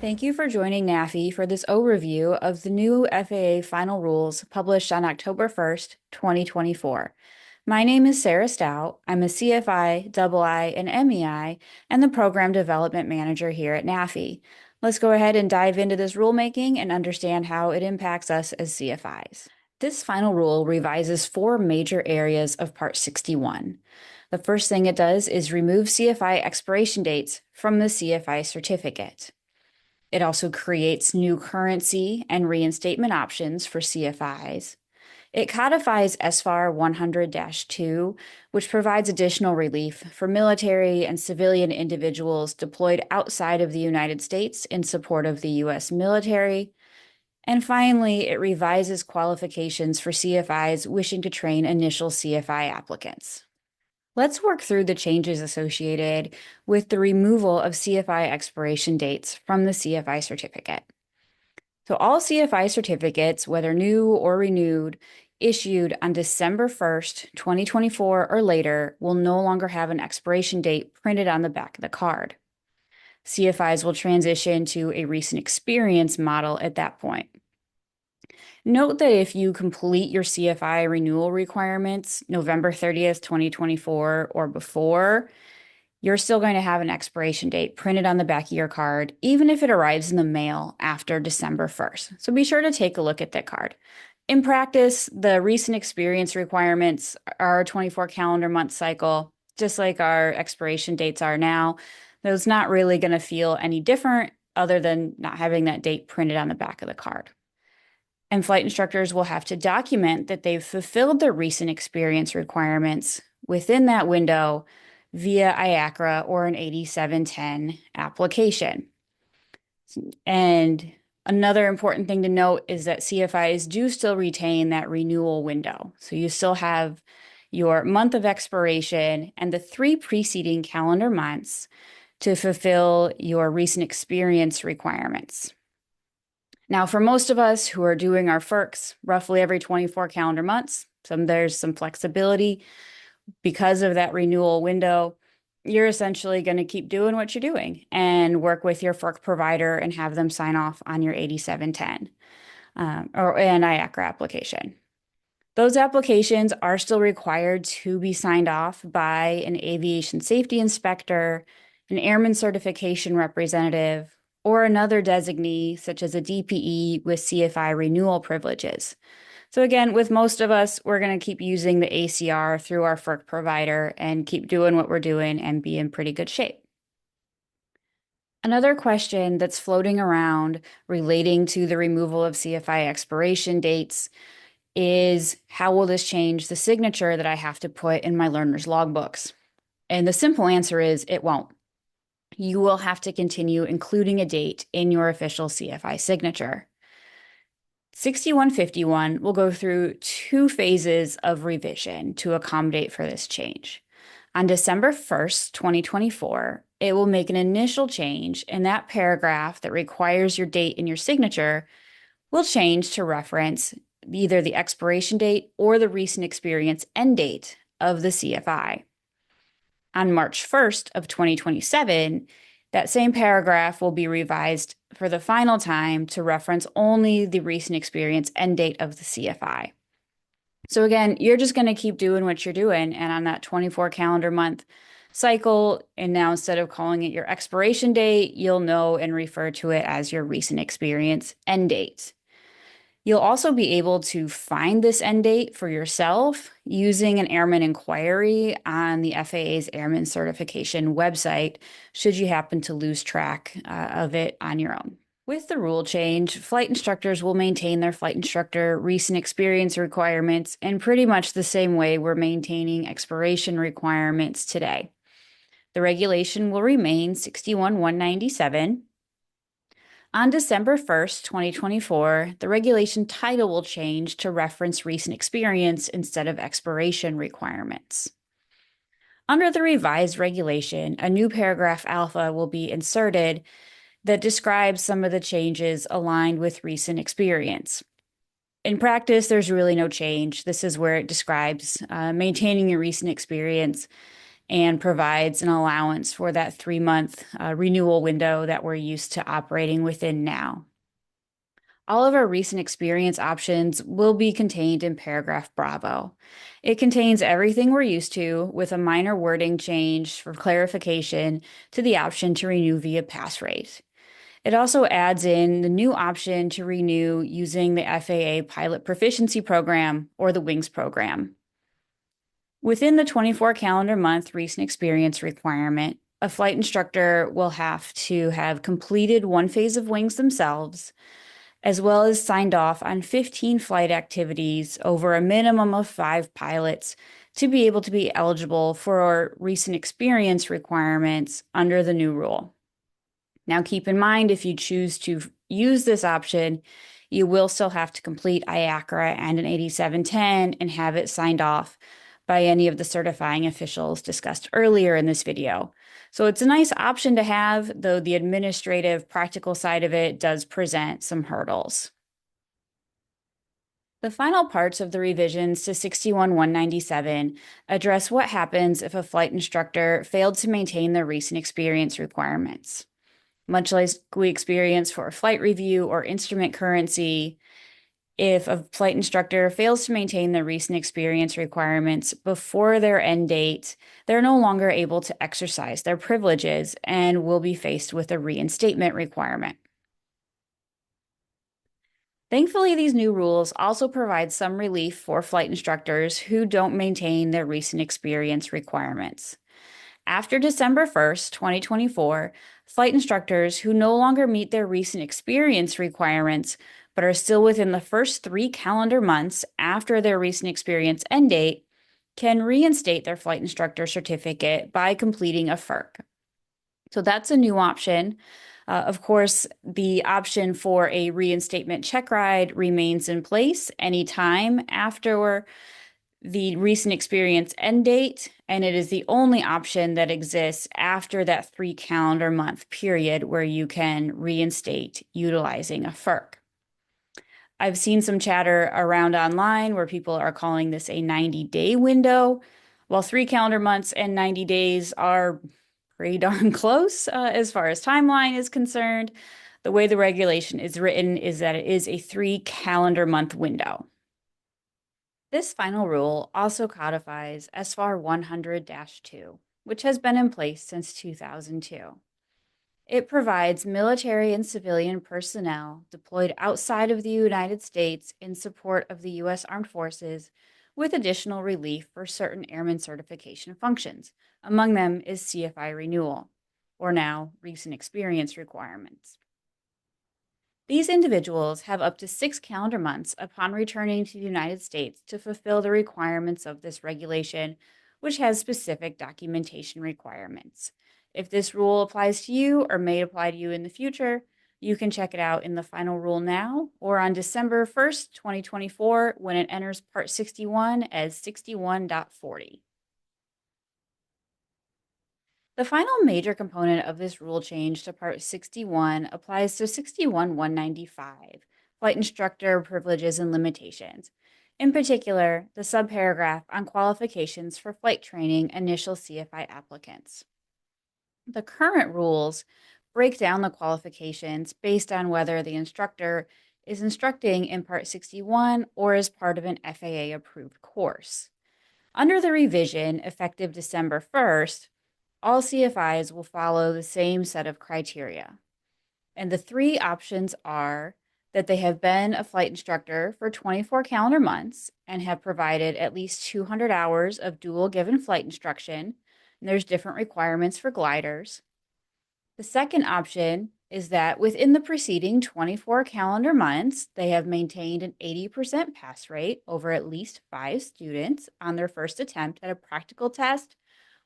Thank you for joining NAFI for this overview of the new FAA Final Rules published on October 1st, 2024. My name is Sarah Stout. I'm a CFI, II, and MEI, and the Program Development Manager here at NAFI. Let's go ahead and dive into this rulemaking and understand how it impacts us as CFIs. This final rule revises four major areas of Part 61. The first thing it does is remove CFI expiration dates from the CFI certificate. It also creates new currency and reinstatement options for CFIs. It codifies SFAR 100-2, which provides additional relief for military and civilian individuals deployed outside of the United States in support of the U.S. military. And finally, it revises qualifications for CFIs wishing to train initial CFI applicants. Let's work through the changes associated with the removal of CFI expiration dates from the CFI certificate. So all CFI certificates, whether new or renewed, issued on December 1st, 2024 or later, will no longer have an expiration date printed on the back of the card. CFIs will transition to a recent experience model at that point. Note that if you complete your CFI renewal requirements November 30th, 2024 or before, you're still going to have an expiration date printed on the back of your card, even if it arrives in the mail after December 1st. So be sure to take a look at that card. In practice, the recent experience requirements are a 24 calendar month cycle, just like our expiration dates are now. Those not really going to feel any different other than not having that date printed on the back of the card. And flight instructors will have to document that they've fulfilled their recent experience requirements within that window via IACRA or an 8710 application. And another important thing to note is that CFIs do still retain that renewal window. So you still have your month of expiration and the 3 preceding calendar months to fulfill your recent experience requirements. Now, for most of us who are doing our FERCs roughly every 24 calendar months, there's some flexibility because of that renewal window. You're essentially going to keep doing what you're doing and work with your FERC provider and have them sign off on your 8710 or an IACRA application. Those applications are still required to be signed off by an aviation safety inspector, an airman certification representative, or another designee, such as a DPE with CFI renewal privileges. So again, with most of us, we're going to keep using the ACR through our FERC provider and keep doing what we're doing and be in pretty good shape. Another question that's floating around relating to the removal of CFI expiration dates is, how will this change the signature that I have to put in my learner's logbooks? And the simple answer is it won't. You will have to continue including a date in your official CFI signature. 6151 will go through 2 phases of revision to accommodate for this change. On December 1st, 2024, it will make an initial change, and that paragraph that requires your date in your signature will change to reference either the expiration date or the recent experience end date of the CFI. On March 1st of 2027, that same paragraph will be revised for the final time to reference only the recent experience end date of the CFI. So again, you're just going to keep doing what you're doing, and on that 24 calendar month cycle, and now instead of calling it your expiration date, you'll know and refer to it as your recent experience end date. You'll also be able to find this end date for yourself using an airman inquiry on the FAA's Airman Certification website, should you happen to lose track of it on your own. With the rule change, flight instructors will maintain their flight instructor recent experience requirements in pretty much the same way we're maintaining expiration requirements today. The regulation will remain 61-197. On December 1st, 2024, the regulation title will change to reference recent experience instead of expiration requirements. Under the revised regulation, a new paragraph alpha will be inserted that describes some of the changes aligned with recent experience. In practice, there's really no change. This is where it describes maintaining your recent experience and provides an allowance for that 3-month renewal window that we're used to operating within now. All of our recent experience options will be contained in paragraph Bravo. It contains everything we're used to, with a minor wording change for clarification to the option to renew via pass rate. It also adds in the new option to renew using the FAA Pilot Proficiency Program or the WINGS program. Within the 24 calendar month recent experience requirement, a flight instructor will have to have completed one phase of WINGS themselves, as well as signed off on 15 flight activities over a minimum of 5 pilots to be able to be eligible for recent experience requirements under the new rule. Now, keep in mind, if you choose to use this option, you will still have to complete IACRA and an 8710 and have it signed off by any of the certifying officials discussed earlier in this video. So it's a nice option to have, though the administrative practical side of it does present some hurdles. The final parts of the revisions to 61-197 address what happens if a flight instructor failed to maintain their recent experience requirements. Much like we experience for a flight review or instrument currency, if a flight instructor fails to maintain the recent experience requirements before their end date, they're no longer able to exercise their privileges and will be faced with a reinstatement requirement. Thankfully, these new rules also provide some relief for flight instructors who don't maintain their recent experience requirements. After December 1st, 2024, flight instructors who no longer meet their recent experience requirements but are still within the first 3 calendar months after their recent experience end date can reinstate their flight instructor certificate by completing a FERC. So that's a new option. Of course, the option for a reinstatement check ride remains in place anytime after the recent experience end date, and it is the only option that exists after that 3 calendar month period where you can reinstate utilizing a FERC. I've seen some chatter around online where people are calling this a 90-day window. While 3 calendar months and 90 days are pretty darn close as far as timeline is concerned, the way the regulation is written is that it is a 3 calendar month window. This final rule also codifies SFAR 100-2, which has been in place since 2002. It provides military and civilian personnel deployed outside of the United States in support of the U.S. Armed Forces with additional relief for certain airman certification functions. Among them is CFI renewal, or now recent experience requirements. These individuals have up to 6 calendar months upon returning to the United States to fulfill the requirements of this regulation, which has specific documentation requirements. If this rule applies to you or may apply to you in the future, you can check it out in the final rule now or on December 1st, 2024, when it enters Part 61 as 61.40. The final major component of this rule change to Part 61 applies to 61-195, Flight Instructor Privileges and Limitations. In particular, the subparagraph on qualifications for flight training initial CFI applicants. The current rules break down the qualifications based on whether the instructor is instructing in Part 61 or is part of an FAA-approved course. Under the revision, effective December 1st, all CFIs will follow the same set of criteria. And the 3 options are that they have been a flight instructor for 24 calendar months and have provided at least 200 hours of dual given flight instruction. And there's different requirements for gliders. The second option is that within the preceding 24 calendar months, they have maintained an 80% pass rate over at least 5 students on their first attempt at a practical test,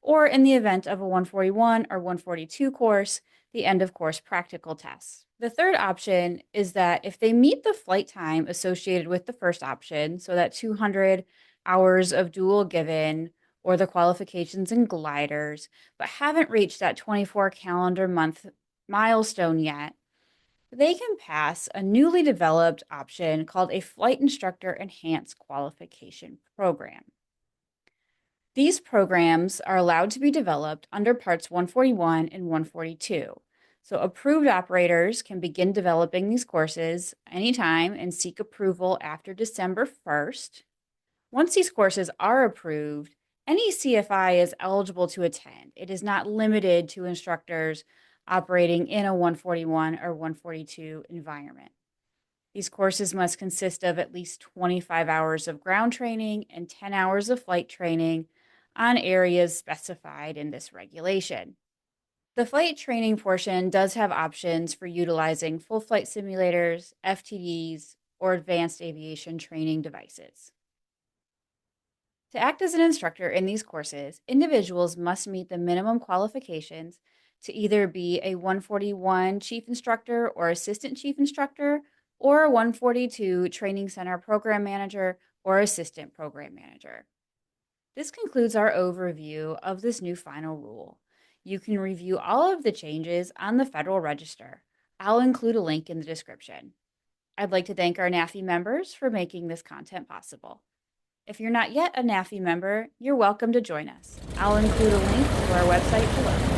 or in the event of a 141 or 142 course, the end of course practical tests. The third option is that if they meet the flight time associated with the first option, so that 200 hours of dual given or the qualifications and gliders, but haven't reached that 24 calendar month milestone yet, they can pass a newly developed option called a Flight Instructor Enhanced Qualification Program. These programs are allowed to be developed under Parts 141 and 142. So approved operators can begin developing these courses anytime and seek approval after December 1st. Once these courses are approved, any CFI is eligible to attend. It is not limited to instructors operating in a 141 or 142 environment. These courses must consist of at least 25 hours of ground training and 10 hours of flight training on areas specified in this regulation. The flight training portion does have options for utilizing full flight simulators, FTDs, or advanced aviation training devices. To act as an instructor in these courses, individuals must meet the minimum qualifications to either be a 141 chief instructor or assistant chief instructor, or a 142 training center program manager or assistant program manager. This concludes our overview of this new final rule. You can review all of the changes on the Federal Register. I'll include a link in the description. I'd like to thank our NAFI members for making this content possible. If you're not yet a NAFI member, you're welcome to join us. I'll include a link to our website below.